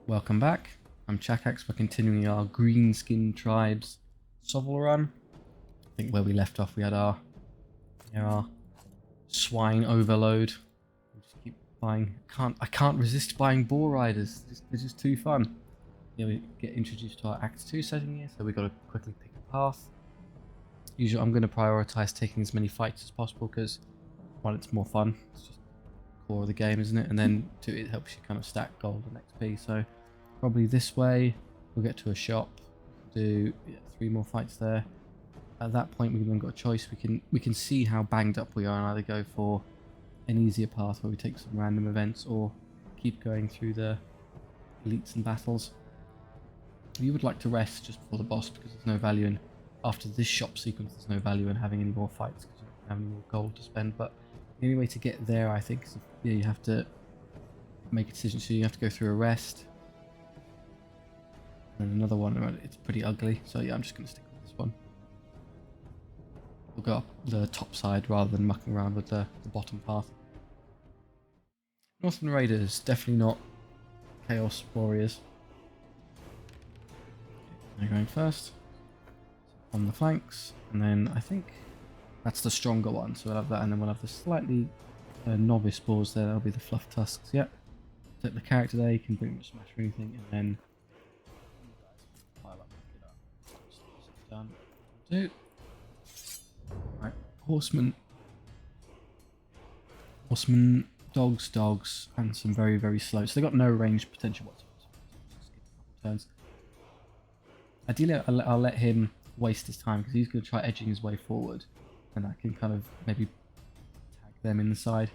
Welcome back. I'm Chakax. We're continuing our Greenskin Tribes SOVL run. I think where we left off we had our swine overload. We'll just keep buying. I can't resist buying boar riders. They're just too fun. Yeah, we get introduced to our Act 2 setting here, so we've got to quickly pick a path. Usually I'm going to prioritize taking as many fights as possible because, one, it's more fun. It's just the core of the game, isn't it? And then two, it helps you kind of stack gold and XP. So probably this way. We'll get to a shop, do 3 more fights there. At that point we've then got a choice. We can see how banged up we are and either go for an easier path where we take some random events or keep going through the elites and battles. You would like to rest just before the boss because there's no value in, after this shop sequence, there's no value in having any more fights because you don't have any more gold to spend. But the only way to get there, I think, is you have to make a decision. So you have to go through a rest. And another one, it's pretty ugly. So yeah, I'm just going to stick with this one. We'll go up the top side rather than mucking around with the bottom path. Northern Raiders, definitely not Chaos Warriors. They're going first on the flanks, and then I think that's the stronger one, so we'll have that, and then we'll have the slightly novice boars there. That'll be the fluff tusks. Yep. Take the character there, you can bring them to smash or anything, and then pile up, pick it up. Done. Two. Right, horsemen, dogs, and some very, very slow. So they've got no range potential whatsoever. Just skip a couple turns. Ideally, I'll let him waste his time because he's going to try edging his way forward, and I can kind of maybe tag them in the side.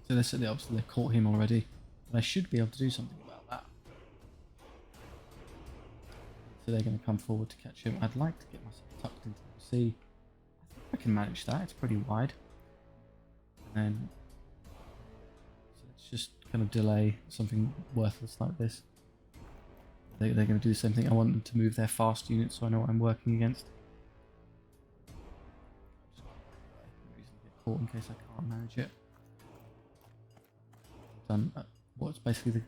So obviously they've caught him already, but I should be able to do something about that. So they're going to come forward to catch him. I'd like to get myself tucked into the sea. I can manage that. It's pretty wide. And then so let's just kind of delay something worthless like this. They're going to do the same thing. I want them to move their fast units so I know what I'm working against. Get caught in case I can't manage it. Done what's basically the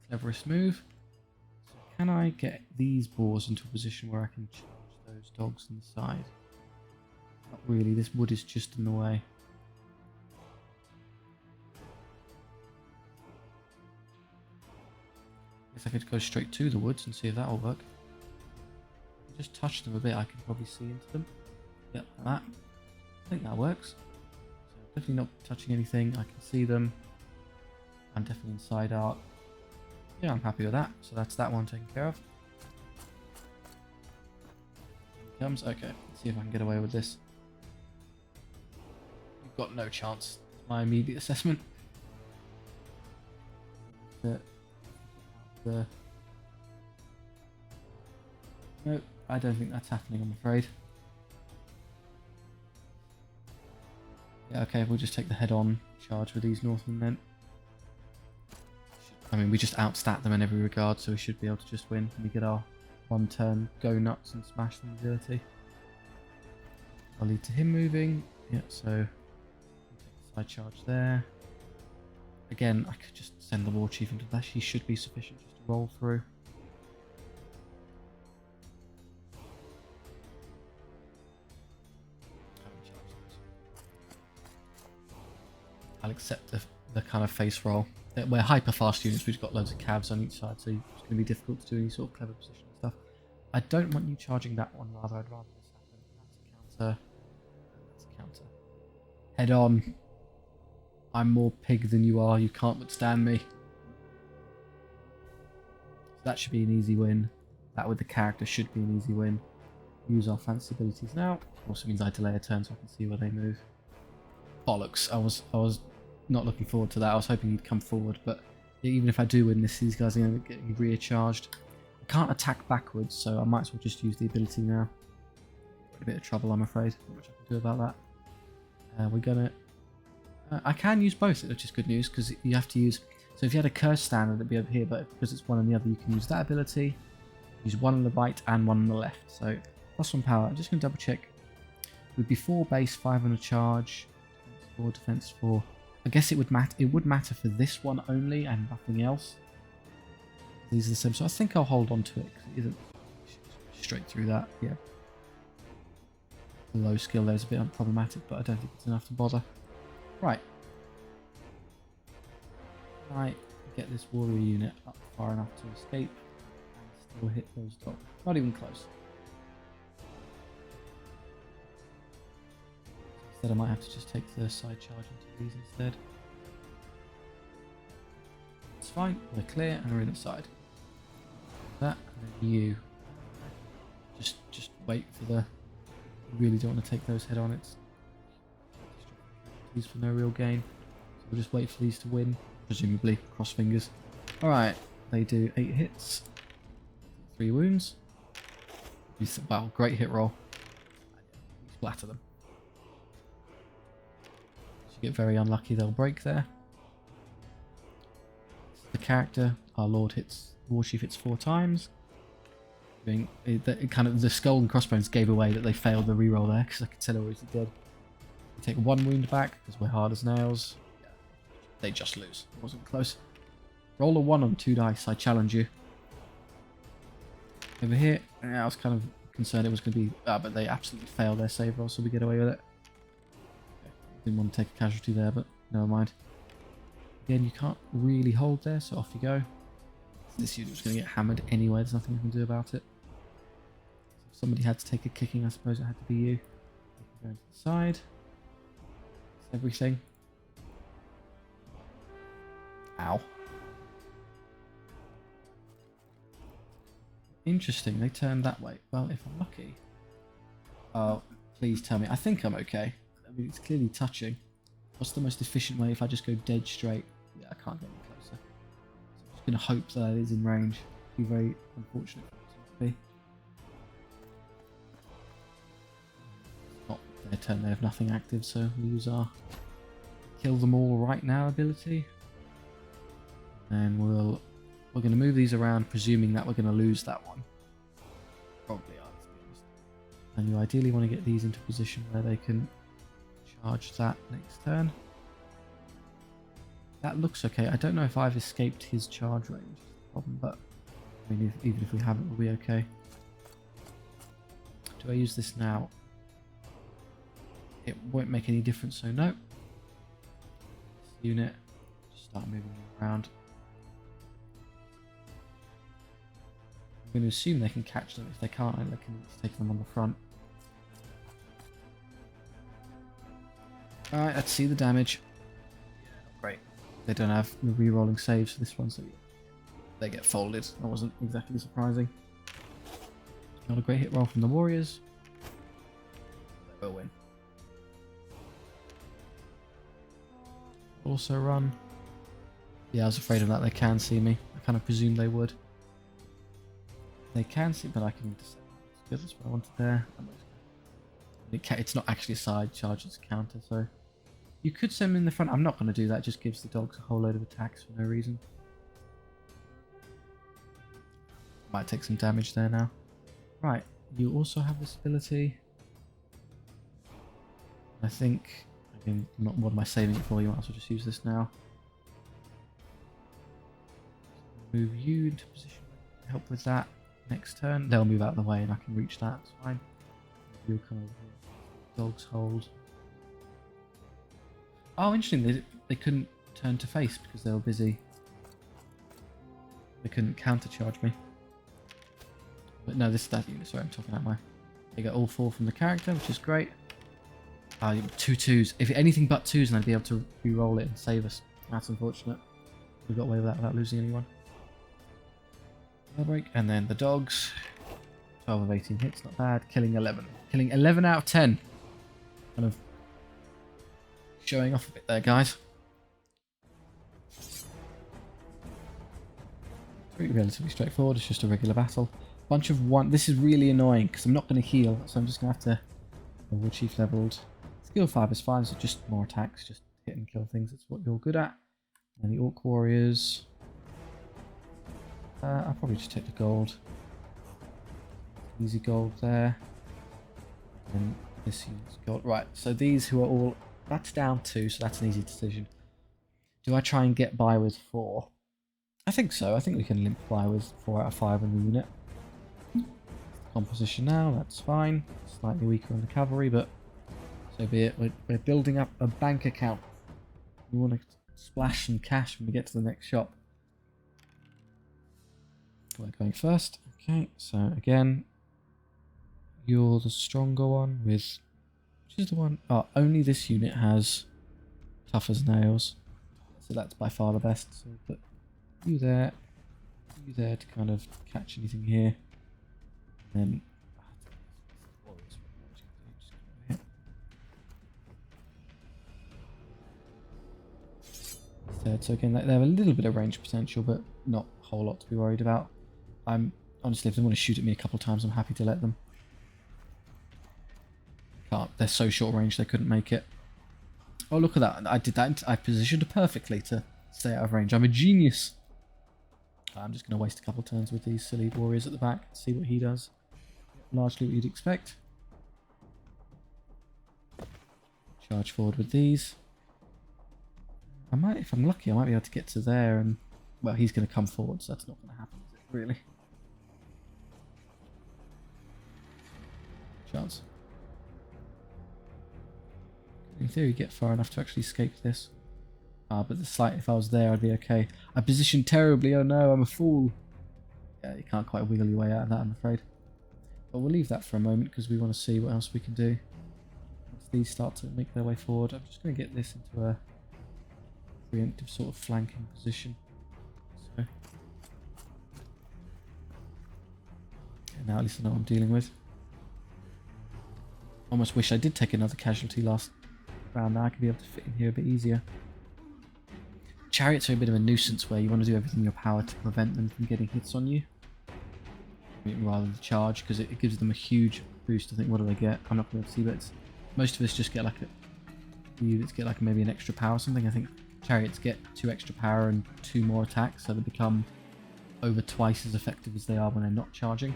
cleverest move. So can I get these boars into a position where I can charge those dogs on the side? Not really. This wood is just in the way. Guess I could go straight to the woods and see if that will work. Just touch them a bit, I can probably see into them. Yep, like that. I think that works. So definitely not touching anything, I can see them. I'm definitely inside out. Yeah, I'm happy with that. So that's that one taken care of. Here he comes. Okay, let's see if I can get away with this. You've got no chance. My immediate assessment. No, I don't think that's happening, I'm afraid. Yeah, okay, we'll just take the head-on charge with these Northmen then. I mean, we just outstat them in every regard, so we should be able to just win. We get our one turn, go nuts and smash them ability. I'll lead to him moving. Yeah, so take the side charge there. Again, I could just send the War Chief into that. He should be sufficient just to roll through. I'll accept the kind of face roll. We're hyper fast units, we've got loads of cabs on each side, so it's going to be difficult to do any sort of clever position and stuff. I don't want you charging that one, rather. I'd rather this happen. That's a counter. That's a counter. Head on. I'm more pig than you are, you can't withstand me. So that should be an easy win. That with the character should be an easy win. Use our fancy abilities now. Also means I delay a turn so I can see where they move. Bollocks. I was not looking forward to that. I was hoping he'd come forward, but even if I do win this, these guys are going to get recharged. I can't attack backwards, so I might as well just use the ability now. In a bit of trouble, I'm afraid. Not much I can do about that. We're gonna. I can use both, which is good news because you have to use. So if you had a curse standard, it'd be over here, but because it's one on the other, you can use that ability. Use one on the right and one on the left. So +1 power. I'm just going to double check. It would be 4 base, 5 on a charge. 4 defense 4. I guess it would matter. It would matter for this one only and nothing else. These are the same, so I think I'll hold on to it because it isn't straight through that. Yeah. The low skill there is a bit unproblematic, but I don't think it's enough to bother. Right. Right. Get this warrior unit up far enough to escape and still hit those dogs. Not even close. Instead, I might have to just take the side charge into these instead. It's fine. We're clear and we're inside. That and then you. Just wait for the. You really don't want to take those head on. It's these for no real gain. So we'll just wait for these to win. Presumably, cross fingers. Alright, they do 8 hits, 3 wounds. Wow, great hit roll. Splatter them. If you get very unlucky, they'll break there. The character, our lord hits, war chief hits 4 times. It kind of the skull and crossbones gave away that they failed the reroll there because I could tell already did. We take 1 wound back because we're hard as nails. They just lose. It wasn't close. Roll a 1 on 2 dice. I challenge you. Over here, I was kind of concerned it was going to be, but they absolutely failed their save roll, so we get away with it. Okay. Didn't want to take a casualty there, but never mind. Again, you can't really hold there, so off you go. This unit was going to get hammered anyway. There's nothing we can do about it. If somebody had to take a kicking, I suppose it had to be you. You can go into the side. That's everything. Ow. Interesting, they turned that way. Well, if I'm lucky. Oh, please tell me. I think I'm okay. I mean, it's clearly touching. What's the most efficient way if I just go dead straight? Yeah, I can't get any closer. So I'm just going to hope that it is in range. It'd be very unfortunate for it to be. It's not their turn, they have nothing active, so we use our kill them all right now ability. And we're going to move these around, presuming that we're going to lose that one. Probably are, to be honest. And you ideally want to get these into a position where they can charge that next turn. That looks okay. I don't know if I've escaped his charge range, problem, but I mean, even if we haven't, we'll be okay. Do I use this now? It won't make any difference, so no. This unit, just start moving them around. I'm going to assume they can catch them. If they can't, I can take them on the front. Alright, let's see the damage. Yeah, great. They don't have the re-rolling saves for this one, so they get folded. That wasn't exactly surprising. Not a great hit roll from the warriors. They will win. Also run. Yeah, I was afraid of that. They can see me. I kind of presumed they would. They can see, but I can just. That's what I wanted there. It's not actually a side charge, it's a counter, so you could send them in the front. I'm not going to do that. It just gives the dogs a whole load of attacks for no reason. Might take some damage there now. Right, you also have this ability. I think, again, what am I saving it for? You might as well just use this now. Move you into position to help with that. Next turn, they'll move out of the way and I can reach that, it's fine. You'll kind of dogs hold. Oh, interesting, they couldn't turn to face because they were busy. They couldn't counter charge me. But no, this is that unit, sorry, I'm talking out my... They get all 4 from the character, which is great. 2 2s. If anything but 2s, then I'd be able to re-roll it and save us. That's unfortunate. We got away with that without losing anyone. Break, and then the dogs. 12 of 18 hits, not bad. Killing 11. Killing 11 out of 10. Kind of showing off a bit there, guys. Relatively straightforward. It's just a regular battle. Bunch of 1. This is really annoying because I'm not going to heal, so I'm just going to have to. The war chief leveled. Skill 5 is fine, so just more attacks, just hit and kill things. That's what you're good at. And the orc warriors. I'll probably just take the gold. Easy gold there. And this unit's gold. Right, so these who are all... That's down 2, so that's an easy decision. Do I try and get by with 4? I think so. I think we can limp fly with 4 out of 5 in the unit. Composition now, that's fine. Slightly weaker on the cavalry, but so be it. We're building up a bank account. We want to splash some cash when we get to the next shop. We're going first. Okay, so again, you're the stronger one with... Which is the one? Oh, only this unit has tough as nails. So that's by far the best. So we'll put you there to kind of catch anything here. And then so again, they have a little bit of range potential, but not a whole lot to be worried about. I'm honestly, if they want to shoot at me a couple of times, I'm happy to let them. Can't. They're so short range they couldn't make it. Oh, look at that! I did that. I positioned it perfectly to stay out of range. I'm a genius. I'm just going to waste a couple of turns with these silly warriors at the back. See what he does. Largely what you'd expect. Charge forward with these. I might, if I'm lucky, I might be able to get to there and... Well, he's going to come forward, so that's not going to happen, is it, really? Chance. In theory, get far enough to actually escape this. Ah, but the slight, if I was there, I'd be okay. I positioned terribly, oh no, I'm a fool. Yeah, you can't quite wiggle your way out of that, I'm afraid. But we'll leave that for a moment, because we want to see what else we can do. Once these start to make their way forward, I'm just going to get this into a preemptive sort of flanking position. So, yeah, now at least I know what I'm dealing with. Almost wish I did take another casualty last round. Now I could be able to fit in here a bit easier. Chariots are a bit of a nuisance where you want to do everything in your power to prevent them from getting hits on you. Rather than charge, because it gives them a huge boost. I think, what do they get? I'm not going to see, but most of us just get like units get like maybe an extra power or something. I think chariots get 2 extra power and 2 more attacks, so they become over twice as effective as they are when they're not charging.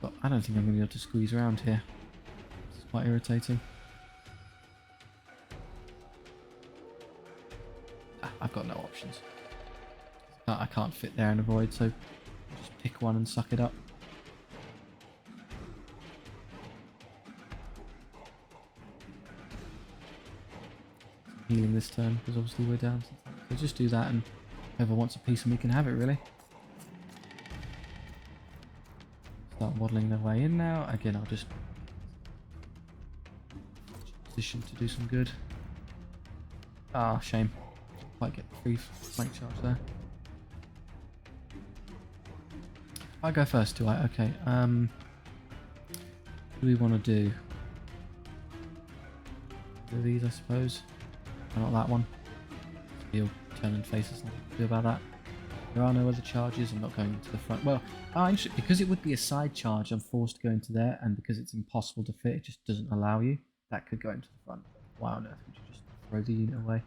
But I don't think I'm going to be able to squeeze around here. It's quite irritating. I've got no options. I can't fit there and avoid, so just pick one and suck it up. Healing this turn, because obviously we're down. So just do that, and whoever wants a piece of me can have it, really. Start waddling their way in now. Again, I'll just position to do some good. Ah, shame. Quite get the free flank charge there. I go first, do I? Okay. What do we want to do? Do these, I suppose. Or not that one. He'll turn and face us. Nothing to do about that. There are no other charges. I'm not going into the front. Well, because it would be a side charge, I'm forced to go into there, and because it's impossible to fit, it just doesn't allow you. That could go into the front. Why on earth would you just throw the unit away?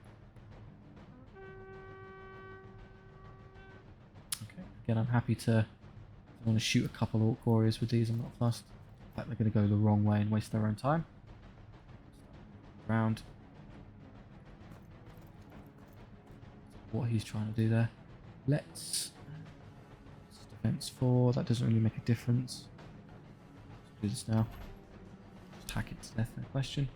Okay. Again, I'm happy to. I want to shoot a couple of orc warriors with these. I'm not fussed. In fact, they're going to go the wrong way and waste their own time. Round. What he's trying to do there. Let's defense 4. That doesn't really make a difference. Let's do this now. Just hack it to death, no question.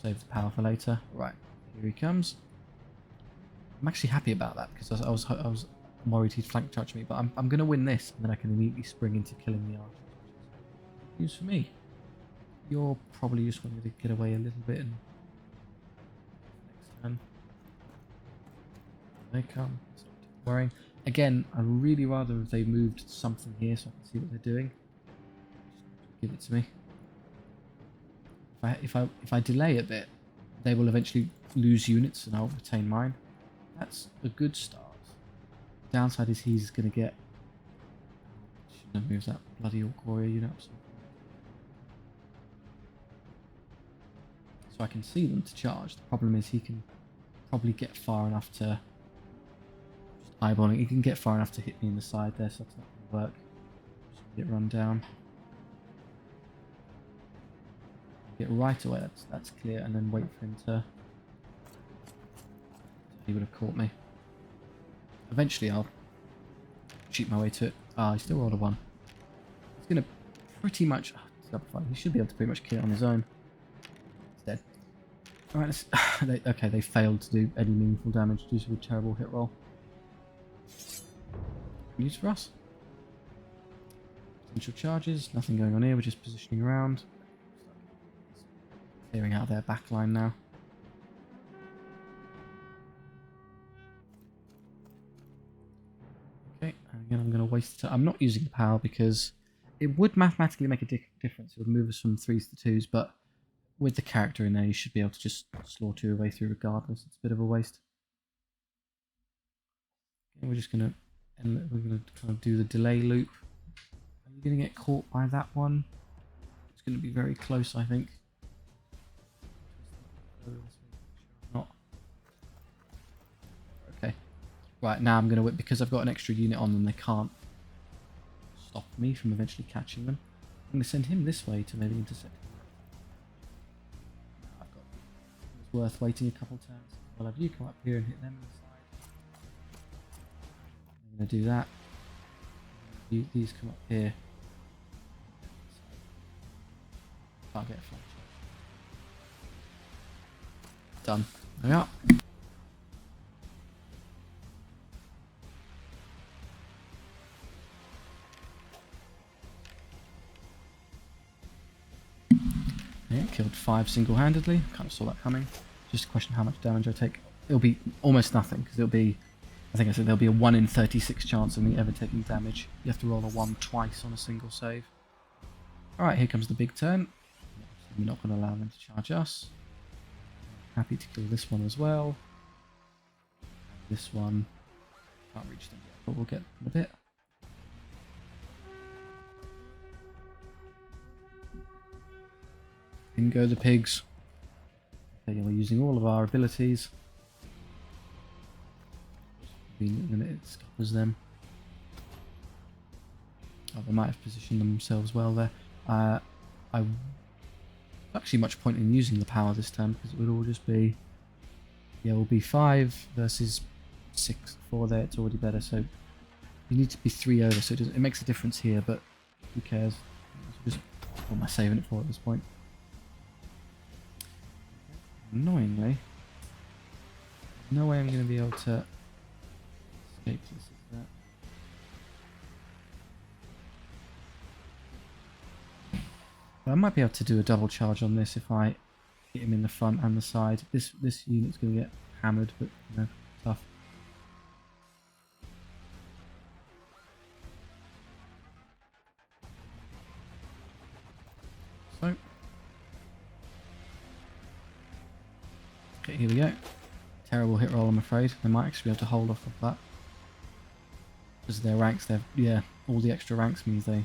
Save the power for later. Right, here he comes. I'm actually happy about that because I was worried he'd flank charge me, but I'm going to win this, and then I can immediately spring into killing the archers. News for me. You're probably just wanting to get away a little bit, and next turn they come. It's not too worrying. Again, I'd really rather if they moved something here so I can see what they're doing. Just give it to me. If I delay a bit, they will eventually lose units, and I'll retain mine. That's a good start. Downside is he's going to get... Shouldn't have moved that bloody orc warrior unit up. So I can see them to charge. The problem is he can probably get far enough to... Just eyeballing. He can get far enough to hit me in the side there, so that's not going to work. Just get run down. Get right away, that's clear, and then wait for him to He would have caught me. Eventually I'll cheat my way to it. Ah, he still rolled a 1. He's going to pretty much... he should be able to pretty much kill it on his own. He's dead. Alright, let's... okay, they failed to do any meaningful damage due to a terrible hit roll. Use for us. Potential charges, nothing going on here, we're just positioning around. Clearing out their back line now. Okay, and again I'm going to waste it. I'm not using the power because it would mathematically make a difference. It would move us from 3s to 2s, but with the character in there you should be able to just slaughter your way through regardless. It's a bit of a waste. Okay, we're just going to kind of do the delay loop. Are you going to get caught by that one? It's going to be very close, I think. Not. Okay. Right, now I'm going to whip because I've got an extra unit on them. They can't stop me from eventually catching them. I'm going to send him this way to maybe intercept him. It's worth waiting a couple turns. I'll have you come up here and hit them on the side. I'm going to do that. These come up here. Can't get a flank shot. Done. There we are. Yeah, killed 5 single-handedly. Kind of saw that coming. Just a question how much damage I take. It'll be almost nothing because it'll be, I think I said there'll be a 1 in 36 chance of me ever taking damage. You have to roll a 1 twice on a single save. Alright, here comes the big turn. We're not going to allow them to charge us. Happy to kill this one as well. And this one. Can't reach them yet, but we'll get them in a bit. In go the pigs. Okay, we're using all of our abilities. Convenient limit, it scuppers them. Oh, they might have positioned themselves well there. Actually much point in using the power this time because it would all just be, yeah, it will be 5 versus 6, 4 there. It's already better, so you need to be 3 over, so it makes a difference here, but who cares? Just, what am I saving it for at this point? Annoyingly, no way I'm going to be able to escape this. I might be able to do a double charge on this if I hit him in the front and the side. This unit's going to get hammered, but you know, tough. So, okay, here we go. Terrible hit roll, I'm afraid. They might actually be able to hold off of that because their ranks. Yeah, all the extra ranks means they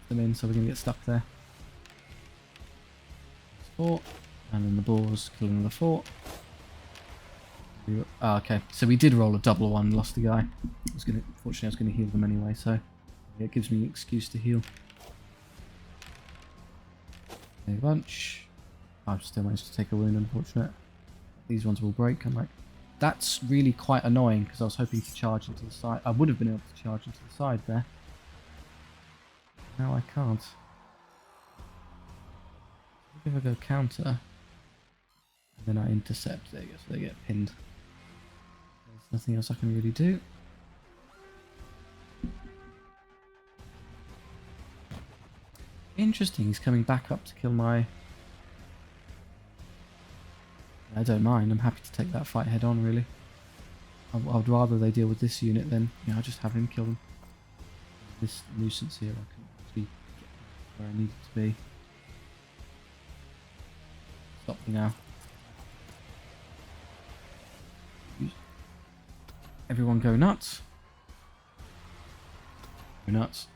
them in, so we're going to get stuck there. Fort, and then the boars kill another fort. Ah, okay, so we did roll a double 1, lost the guy. Fortunately I was going to heal them anyway, so yeah, it gives me an excuse to heal. A bunch. I've still managed to take a wound, unfortunate. These ones will break. I'm like, that's really quite annoying because I was hoping to charge into the side. I would have been able to charge into the side there. Now I can't. If I go counter, and then I intercept, there you go, so they get pinned. There's nothing else I can really do. Interesting, he's coming back up to kill my... I don't mind, I'm happy to take that fight head on, really. I'd rather they deal with this unit than, you know, I'll just have him kill them. This nuisance here, I can actually get where I need it to be. Stop me now. Everyone go nuts. Go nuts.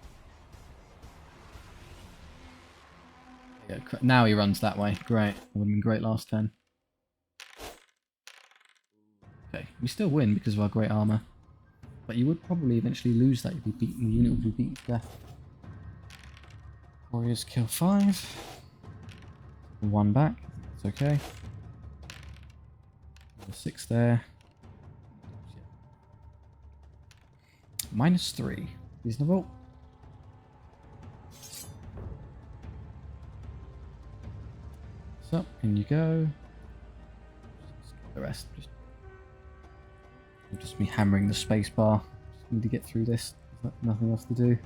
Yeah, now he runs that way. Great. That would have been great last turn. Okay, we still win because of our great armor. But you would probably eventually lose that. You'd be beaten. The unit would be beaten to death. Warriors kill 5. 1 back. It's okay. 6 there. -3. Reasonable. So, in you go. The rest. Just me hammering the space bar. Just need to get through this. There's nothing else to do.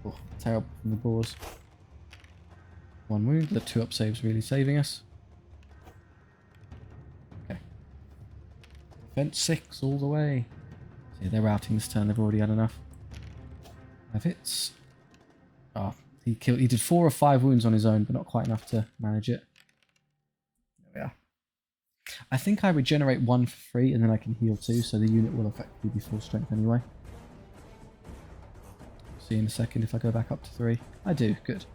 Oh, terrible from the boars. 1 wound. The 2 up saves really saving us. Okay. Defense 6 all the way. See, they're routing this turn. They've already had enough. 5 hits. Oh, he did 4 or 5 wounds on his own, but not quite enough to manage it. There we are. I think I regenerate 1 for free, and then I can heal 2, so the unit will effectively be full strength anyway. See in a second if I go back up to 3. I do. Good.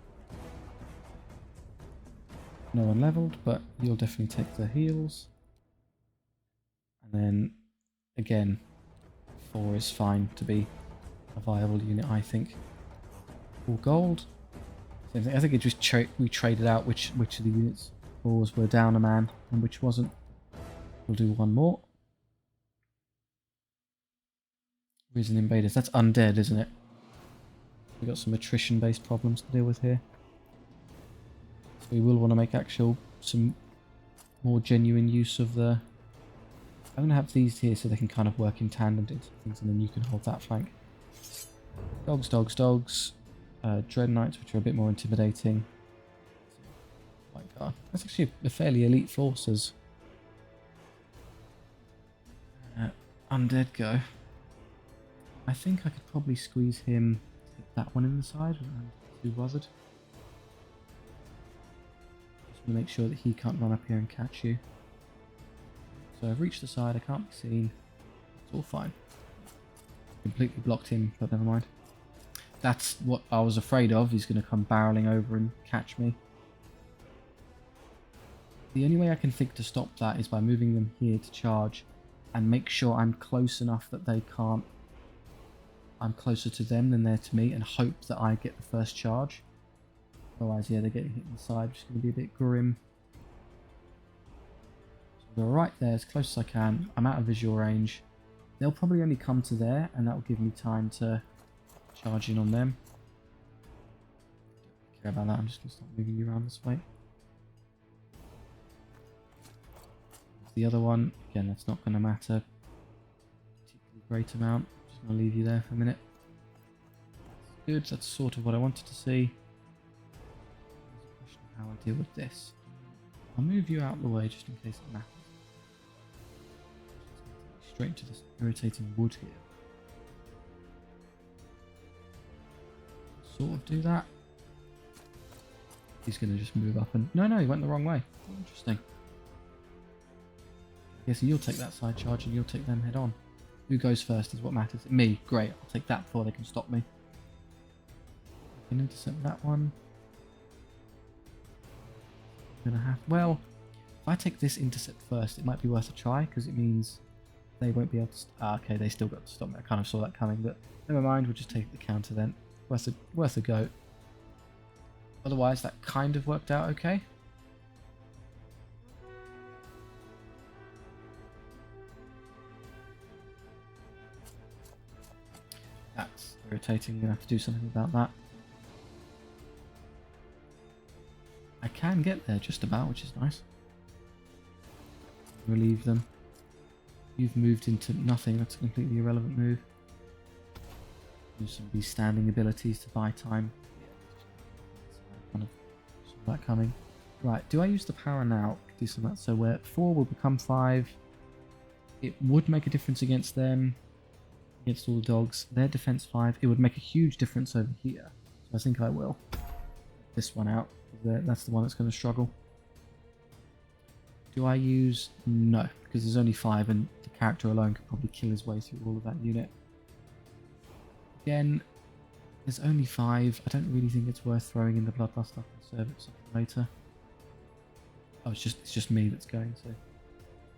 No one leveled, but you'll definitely take the heals. And then, again, 4 is fine to be a viable unit, I think. All gold. Same thing. I think it just we traded out which of the units 4s were down a man and which wasn't. We'll do 1 more. Risen invaders. That's undead, isn't it? We've got some attrition-based problems to deal with here. So we will want to make some more genuine use of the... I'm going to have these here so they can kind of work in tandem into things, and then you can hold that flank. Dogs, dogs, dogs. Dread Knights, which are a bit more intimidating. Oh my god. That's actually a fairly elite forces. Undead go. I think I could probably squeeze him to get that one in the side and too bothered. Just want to make sure that he can't run up here and catch you. So I've reached the side, I can't be seen. It's all fine. Completely blocked him, but never mind. That's what I was afraid of. He's going to come barreling over and catch me. The only way I can think to stop that is by moving them here to charge and make sure I'm close enough that they can't... I'm closer to them than they're to me, and hope that I get the first charge. Otherwise, yeah, they're getting hit in the side, which is going to be a bit grim. So we're right there, as close as I can. I'm out of visual range. They'll probably only come to there, and that will give me time to charge in on them. Don't care about that, I'm just going to start moving you around this way. The other one, again, that's not going to matter particularly great amount. Just going to leave you there for a minute. Good, that's sort of what I wanted to see. There's a question of how I deal with this. I'll move you out of the way just in case it matters. Straight into this irritating wood here. Sort of do that. He's going to just move up and... No, he went the wrong way. Interesting. Yeah, so you'll take that side charge and you'll take them head on. Who goes first is what matters. Me, great. I'll take that before they can stop me. I can intercept that one. I'm gonna have... Well, if I take this intercept first, it might be worth a try, because it means they won't be able to... okay, they still got to stop me. I kind of saw that coming, but never mind. We'll just take the counter then. Worth a go. Otherwise, that kind of worked out okay. That's irritating. I'm going to have to do something about that. I can get there just about, which is nice. Relieve them. You've moved into nothing. That's a completely irrelevant move. Use some of these standing abilities to buy time. Kind of saw that coming. Right, do I use the power now? Do some of that. So where 4 will become 5. It would make a difference against them. Against all the dogs. Their defense 5. It would make a huge difference over here. So I think I will. This one out. That's the one that's going to struggle. Do I use... No, because there's only 5 and the character alone could probably kill his way through all of that unit. Again, there's only 5. I don't really think it's worth throwing in the Bloodlust. I can serve it something later. Oh, it's just me that's going, so...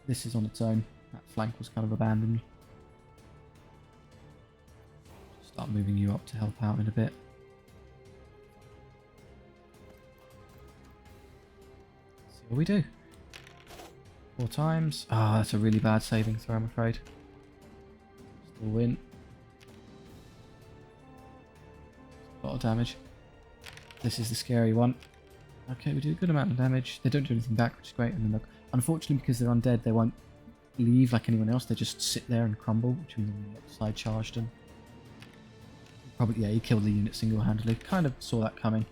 This is on its own. That flank was kind of abandoned. Start moving you up to help out in a bit. See what we do. 4 times. Ah, that's a really bad saving throw, I'm afraid. Still win. A lot of damage. This is the scary one. Okay, we do a good amount of damage. They don't do anything back, which is great. And then unfortunately, because they're undead, they won't leave like anyone else. They just sit there and crumble, which means I'm on the side charged them. Probably, yeah, he killed the unit single-handedly. Kind of saw that coming.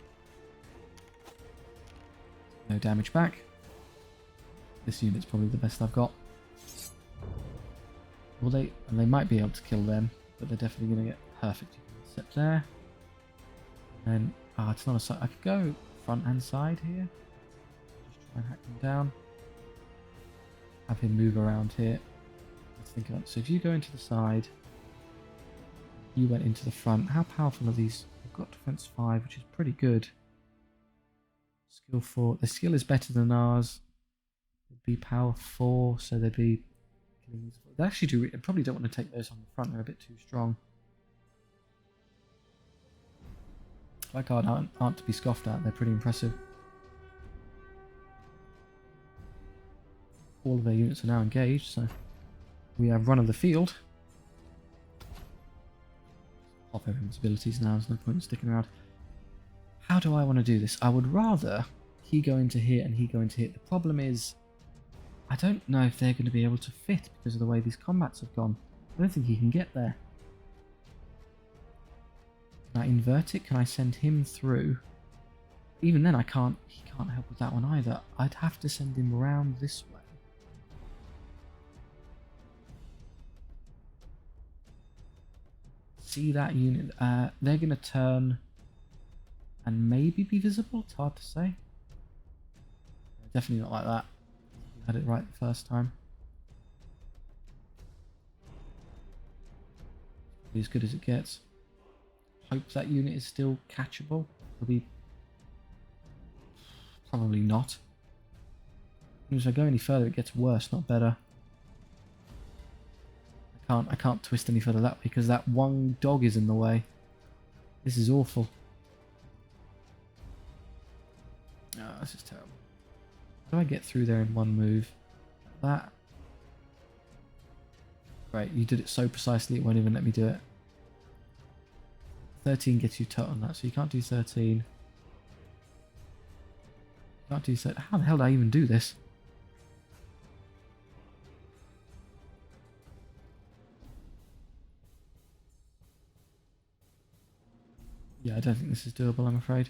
No damage back. This unit's probably the best I've got. Will they? And they might be able to kill them, but they're definitely going to get perfect. You can sit there. And it's not a side. I could go front and side here. Just try and hack them down. Have him move around here. Let's think about it. So if you go into the side, you went into the front. How powerful are these? They've got defense 5, which is pretty good. Skill 4. The skill is better than ours. It'd be power 4, so they'd be. They actually do. Probably don't want to take those on the front. They're a bit too strong. My card aren't to be scoffed at. They're pretty impressive. All of their units are now engaged, so we have run of the field. Pop everyone's abilities now. There's no point in sticking around. How do I want to do this? I would rather he go into here and he go into here. The problem is, I don't know if they're going to be able to fit because of the way these combats have gone. I don't think he can get there. Can I invert it? Can I send him through? Even then, I can't. He can't help with that one either. I'd have to send him around this way. See that unit? They're going to turn and maybe be visible. It's hard to say. Definitely not like that. We had it right the first time. Probably as good as it gets. Hope that unit is still catchable. It'll be probably not. As I go any further, it gets worse, not better. I can't twist any further that way because that one dog is in the way. This is awful. Oh, this is terrible. How do I get through there in one move? That. Right, you did it so precisely it won't even let me do it. 13 gets you tut on that, so you can't do 13. You can't do 13. How the hell did I even do this? Yeah, I don't think this is doable, I'm afraid.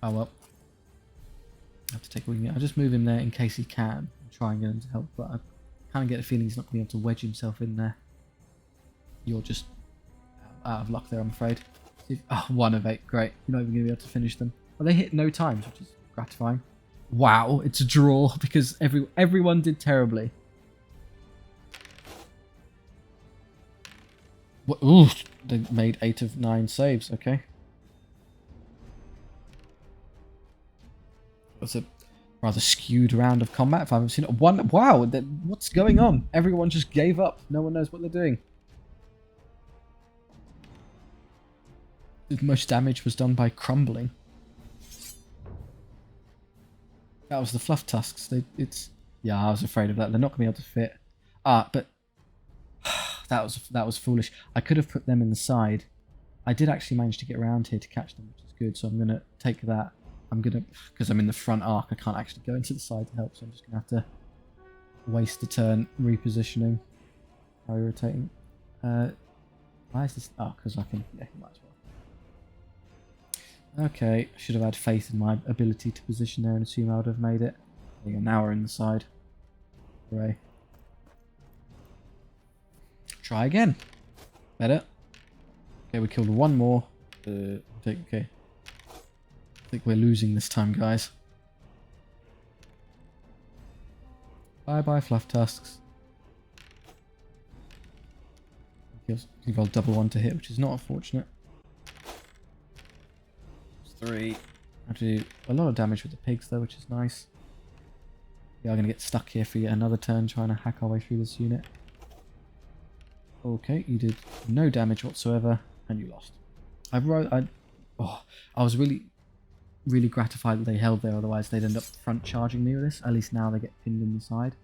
Oh well. I have to take a wing. I'll just move him there in case he can and try and get him to help, but I kind of get a feeling he's not going to be able to wedge himself in there. You're just out of luck there, I'm afraid. Oh, 1 of 8. Great. You're not even going to be able to finish them. Well, they hit no times, which is gratifying. Wow, it's a draw because everyone did terribly. Ooh, they made 8 of 9 saves. Okay. That's a rather skewed round of combat if I haven't seen it. Wow, what's going on? Everyone just gave up. No one knows what they're doing. The most damage was done by crumbling. That was the fluff tusks. Yeah, I was afraid of that. They're not going to be able to fit. But that was foolish. I could have put them in the side. I did actually manage to get around here to catch them, which is good. So I'm going to take that. Because I'm in the front arc, I can't actually go into the side to help. So I'm just going to have to waste a turn repositioning. How are we rotating? Why is this? Oh, because I can. Yeah, you might as well. Okay, I should have had faith in my ability to position there and assume I would have made it. There you go, now we're in the side. Hooray. Try again. Better. Okay, we killed one more. Okay. I think we're losing this time, guys. Bye-bye, fluff tusks. You've got double 1 to hit, which is not unfortunate. 3. I have to do a lot of damage with the pigs, though, which is nice. We are going to get stuck here for yet another turn trying to hack our way through this unit. Okay, you did no damage whatsoever, and you lost. I was really really gratified that they held there, otherwise they'd end up front charging me with this. At least now they get pinned in the side.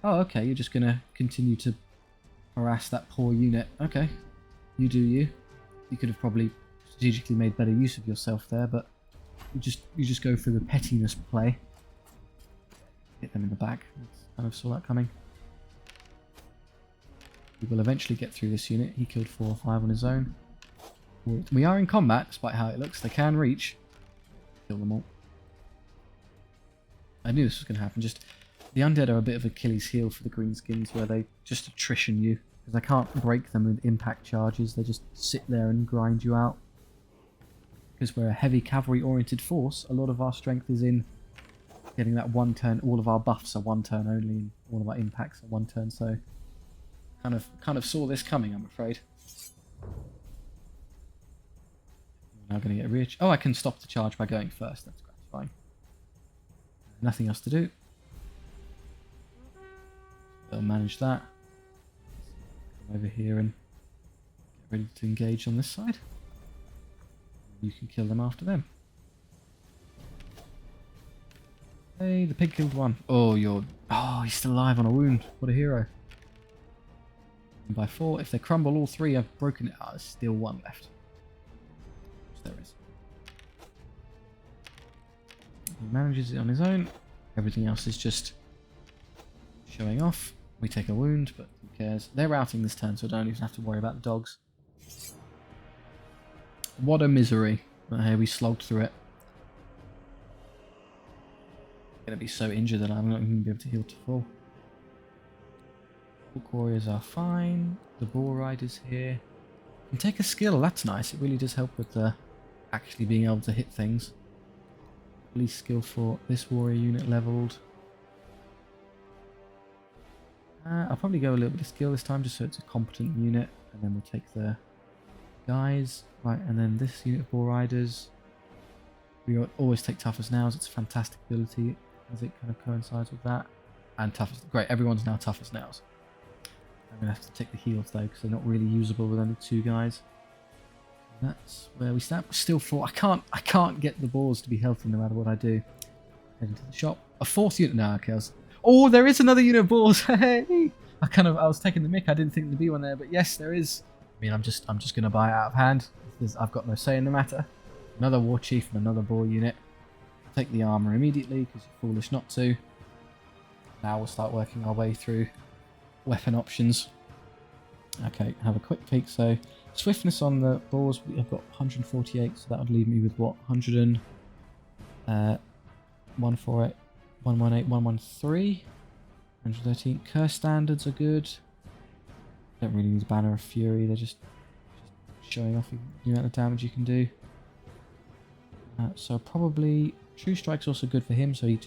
Oh, okay, you're just going to continue to harass that poor unit. Okay, you do you. You could have probably strategically made better use of yourself there, but you just go for the pettiness play. Hit them in the back. Kind of saw that coming. We will eventually get through this unit. He killed 4 or 5 on his own. We are in combat, despite how it looks. They can reach. Kill them all. I knew this was going to happen. Just the undead are a bit of Achilles heel for the Greenskins, where they just attrition you. Because I can't break them with impact charges. They just sit there and grind you out. Because we're a heavy cavalry-oriented force, a lot of our strength is in getting that 1 turn. All of our buffs are 1 turn only, and all of our impacts are 1 turn. So kind of saw this coming, I'm afraid. Now going to get a reach. Oh, I can stop the charge by going first. That's gratifying. Nothing else to do. They'll manage that. Come over here and get ready to engage on this side. You can kill them after them. Hey, the pig killed 1. Oh, he's still alive on a wound. What a hero. And by 4, if they crumble all 3, I've broken it out. There's still 1 left. There is. He manages it on his own. Everything else is just showing off. We take a wound, but who cares? They're routing this turn, so I don't even have to worry about the dogs. What a misery. But hey, we slogged through it. I'm going to be so injured that I'm not even going to be able to heal to full. Orc warriors are fine. The bull rider's here. And take a skill, that's nice. It really does help with actually being able to hit things. Police skill for this warrior unit leveled. I'll probably go a little bit of skill this time just so it's a competent unit, and then we'll take the guys. Right, and then this unit of bull riders. We always take toughness now, it's a fantastic ability as it kind of coincides with that. And toughness. Great, everyone's now toughness nows. I'm going to have to take the heals though, because they're not really usable with only 2 guys. That's where we stand. Still 4. I can't get the balls to be healthy no matter what I do. Head into the shop. A 4th unit now. Okay. Oh, there is another unit of balls. Hey, I was taking the mick. I didn't think there'd be one there, but yes, there is. I mean, I'm just going to buy it out of hand. I've got no say in the matter. Another war chief and another ball unit. Take the armor immediately because you're foolish not to. Now we'll start working our way through weapon options. Okay, have a quick peek. So swiftness on the balls, I've got 148, so that would leave me with what? 100 and 148, 118, 113, 113. Curse standards are good. Don't really need a Banner of Fury, they're just showing off the amount of damage you can do. So probably True Strike's also good for him, so he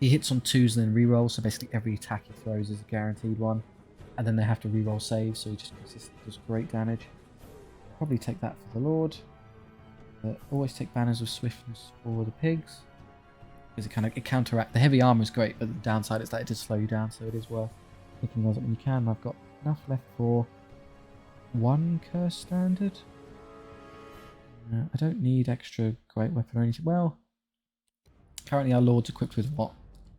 hits on 2s and then rerolls, so basically every attack he throws is a guaranteed one. And then they have to reroll saves, so he just does great damage. Probably take that for the Lord. Always take banners of swiftness for the pigs. Because it counteracts. The heavy armor is great, but the downside is that it does slow you down, so it is worth picking those up when you can. I've got enough left for 1 curse standard. I don't need extra great weapon or anything. Well, currently our Lord's equipped with what?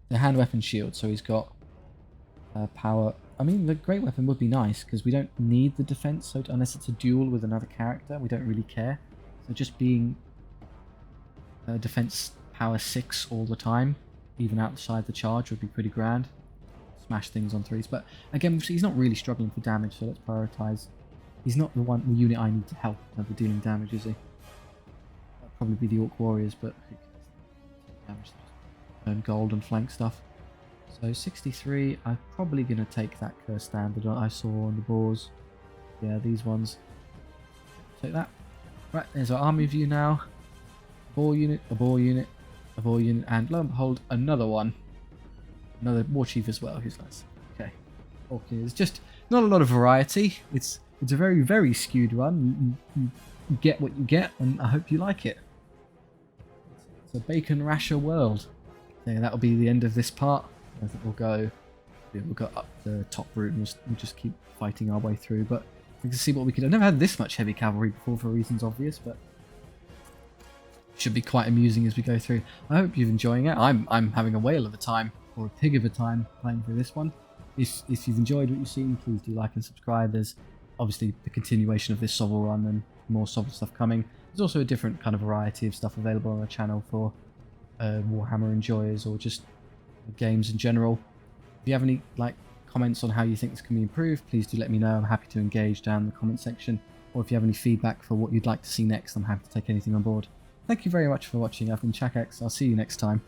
The hand weapon shield, so he's got power. I mean, the great weapon would be nice because we don't need the defense, so unless it's a duel with another character, we don't really care. So just being defense power 6 all the time, even outside the charge, would be pretty grand. Smash things on 3s, but again, he's not really struggling for damage, so let's prioritize. He's not the unit I need to help in terms of dealing damage, is he? That'd probably be the Orc Warriors, but who cares? Damage, earn gold and flank stuff. So 63, I'm probably going to take that curse standard I saw on the boars. Yeah, these ones. Take that. Right, there's our army view now. Boar unit, a boar unit, a boar unit, and lo and behold, another one. Another war chief as well, who's nice. Okay. Okay, there's just not a lot of variety. It's a very, very skewed run. You get what you get, and I hope you like it. It's a bacon rasher world. Yeah, that'll be the end of this part. I think we'll go up the top route and we'll just keep fighting our way through. But we can see what we can do. I've never had this much heavy cavalry before for reasons obvious, but should be quite amusing as we go through. I hope you're enjoying it. I'm having a whale of a time, or a pig of a time, playing through this one. If you've enjoyed what you've seen, please do like and subscribe. There's obviously the continuation of this SOVL run and more SOVL stuff coming. There's also a different kind of variety of stuff available on the channel for Warhammer enjoyers or just games in general. If you have any comments on how you think this can be improved, please do let me know. I'm happy to engage down in the comment section. Or if you have any feedback for what you'd like to see next, I'm happy to take anything on board. Thank you very much for watching. I've been ChakX. I'll see you next time.